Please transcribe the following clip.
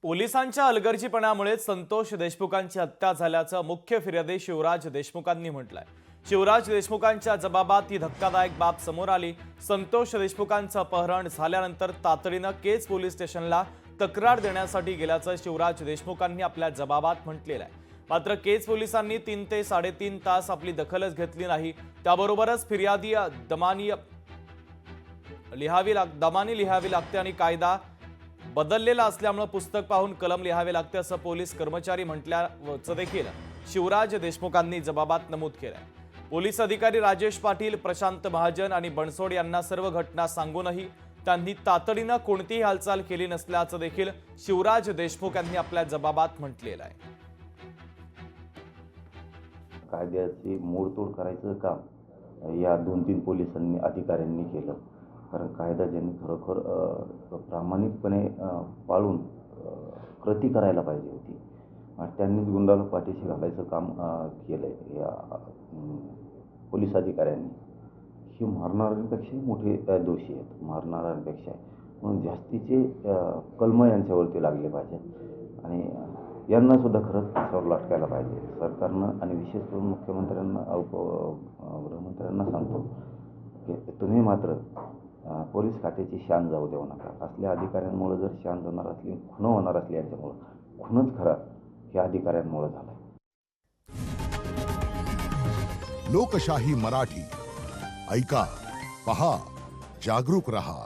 पोलिसांच्या हलगर्जीपणामुळे संतोष देशमुखांची हत्या झाल्याचं मुख्य फिर्यादी शिवराज देशमुखांनी म्हटलंय। शिवराज देशमुखांच्या जबाबात ही धक्कादायक बाब समोर आली। संतोष देशमुखांचं अपहरण झाल्यानंतर तातडीनं केज पोलीस स्टेशनला तक्रार देण्यासाठी गेल्याचं शिवराज देशमुखांनी आपल्या जबाबात म्हटलेलं आहे। मात्र केज पोलिसांनी 3 ते 3.5 तास आपली दखलच घेतली नाही। त्याबरोबरच फिर्यादी दमानी लिहावी लागते आणि कायदा बदललेला असल्यामुळे पुस्तक पाहून कलम लिहावे लागते असं पोलीस कर्मचारी म्हटल्याचं देखील शिवराज देशमुखांनी जबाबात नमूद केलंय। पोलीस अधिकारी राजेश पाटील, प्रशांत महाजन आणि बनसोड यांना सर्व घटना सांगूनही त्यांनी तातडीनं कोणतीही हालचाल केली नसल्याचं देखील शिवराज देशमुख यांनी आपल्या जबाबात म्हटलेलं आहे। कायद्याची मोडतोड करायचं काम या 2-3 पोलिसांनी अधिकाऱ्यांनी केलं। कारण कायदा ज्यांनी खरोखर प्रामाणिकपणे पाळून कृती करायला पाहिजे होती आणि त्यांनीच गुंडाला पाठीशी घालायचं काम केलंय या पोलीस अधिकाऱ्यांनी। हे मारणाऱ्यांपेक्षा मोठे दोषी आहेत, मारणाऱ्यांपेक्षा। म्हणून जास्तीचे कलम यांच्यावरती लागले पाहिजेत आणि यांना सुद्धा खरंच त्याच्यावर लटकायला पाहिजे सरकारनं। आणि विशेष करून मुख्यमंत्र्यांना, गृहमंत्र्यांना सांगतो की तुम्ही मात्र पोलीस खात्याची शान जाऊ देऊ नका। असल्या अधिकाऱ्यांमुळे जर शान जाणार असली, खून होणार असली, यांच्यामुळे खूनच खरा हे अधिकाऱ्यांमुळे झालाय। लोकशाही मराठी ऐका, पहा, जागरूक रहा।